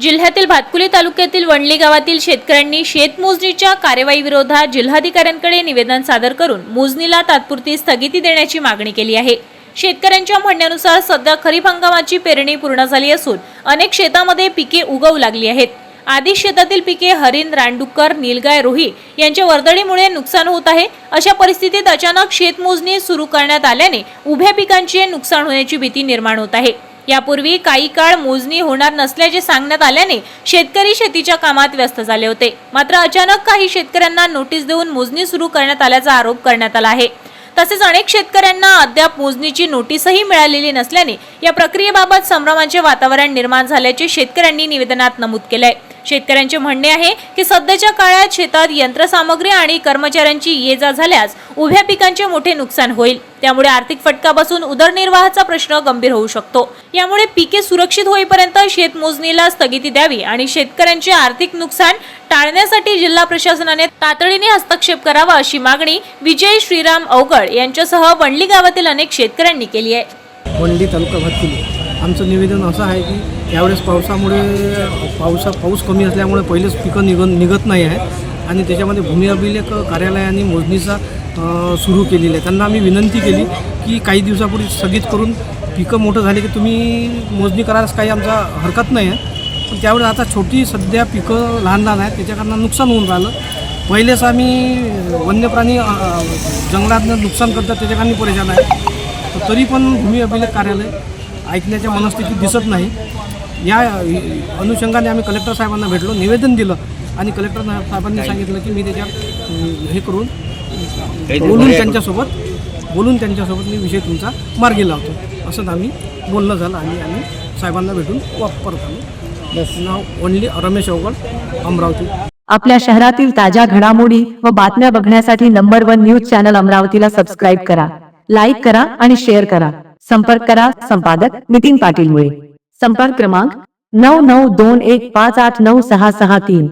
जिल्ह्यातील भातकुली तालुक्यातील वणली गावातील शेतकऱ्यांनी शेतमोजणीच्या कार्यवाहीविरोधात जिल्हाधिकाऱ्यांकडे निवेदन सादर करून मोजणीला तात्पुरती स्थगिती देण्याची मागणी केली आहे। शेतकऱ्यांच्या म्हणण्यानुसार सध्या खरीप हंगामाची पेरणी पूर्ण झाली असून अनेक शेतांमध्ये पिके उगवू लागली आहेत। आधी शेतातील पिके हरिण, रानडुक्कर, नीलगाय, रोही यांच्या वर्दळीमुळे नुकसान होत आहे। अशा परिस्थितीत अचानक शेतमोजणी सुरू करण्यात आल्याने उभ्या पिकांचे नुकसान होण्याची भीती निर्माण होत आहे। यापूर्वी काही काळ मोजणी होणार नसल्याचे सांगण्यात आल्याने शेतकरी शेतीच्या कामात व्यस्त झाले होते। मात्र अचानक काही शेतकऱ्यांना नोटीस देऊन मोजणी सुरू करण्यात आल्याचा आरोप करण्यात आला आहे। तसेच अनेक शेतकऱ्यांना अद्याप मोजणीची नोटीसही मिळालेली नसल्याने या प्रक्रियेबाबत संभ्रमाचे वातावरण निर्माण झाल्याचे शेतकऱ्यांनी निवेदनात नमूद केले आहे। शेतकऱ्यांचे म्हणणे आहे की सध्याच्या काळात शेतात यंत्रसामग्री आणि कर्मचाऱ्यांची ये-जा झाल्यास उभ्या पिकांचे मोठे नुकसान होईल। त्यामुळे आर्थिक फटका बसून उदरनिर्वाहाचा प्रश्न गंभीर होऊ शकतो। यामुळे पिके सुरक्षित होईपर्यंत शेतमोजणीला स्थगिती द्यावी आणि शेतकऱ्यांचे आर्थिक नुकसान टाळण्यासाठी जिल्हा प्रशासनाने तातडीने हस्तक्षेप करावा अशी मागणी विजय श्रीराम अवगड यांच्यासह वणली गावातील अनेक शेतकऱ्यांनी केली आहे। वणली तालुका भातकुली आमचं निवेदन असं आहे की यावेळेस पावसामुळे पाऊस कमी असल्यामुळे पहिलेच पिकं निघत नाही आहे आणि त्याच्यामध्ये भूमी अभिलेख कार्यालयाने मोजणीचा सुरू केलेली आहे। त्यांना आम्ही विनंती केली की काही दिवसापूर्वी स्थगित करून पिकं मोठं झाले की तुम्ही मोजणी करायला काही आमचा हरकत नाही आहे, पण त्यावेळेस आता छोटी सध्या पिकं लहान आहेत, त्याच्याकडनं नुकसान होऊन राहिलं। पहिलेच आम्ही वन्यप्राणी जंगलातनं नुकसान करतात त्याच्याकडनं परेशान आहे, तरी पण भूमी अभिलेख कार्यालय ऐकण्याच्या मनस्थितीत दिसत नाही। या अनुषंगाने आम्ही कलेक्टर साहेबांना भेटलो, निवेदन दिलं आणि कलेक्टर साहेबांनी सांगितलं की मी त्याच्यात हे करून बोलून त्यांच्यासोबत मी विषय तुमचा मार्गी लावतो असं आम्ही बोलणं झालं आणि आम्ही साहेबांना भेटून परत आलो। नाव वणली रमेश अवगड, अमरावती। आपल्या शहरातील ताज्या घडामोडी व बातम्या बघण्यासाठी नंबर 1 न्यूज चॅनल अमरावतीला सबस्क्राईब करा, लाईक करा आणि शेअर करा। संपर्क करा संपादक नितीन पाटील मुळे। संपर्क क्रमांक 9921589663।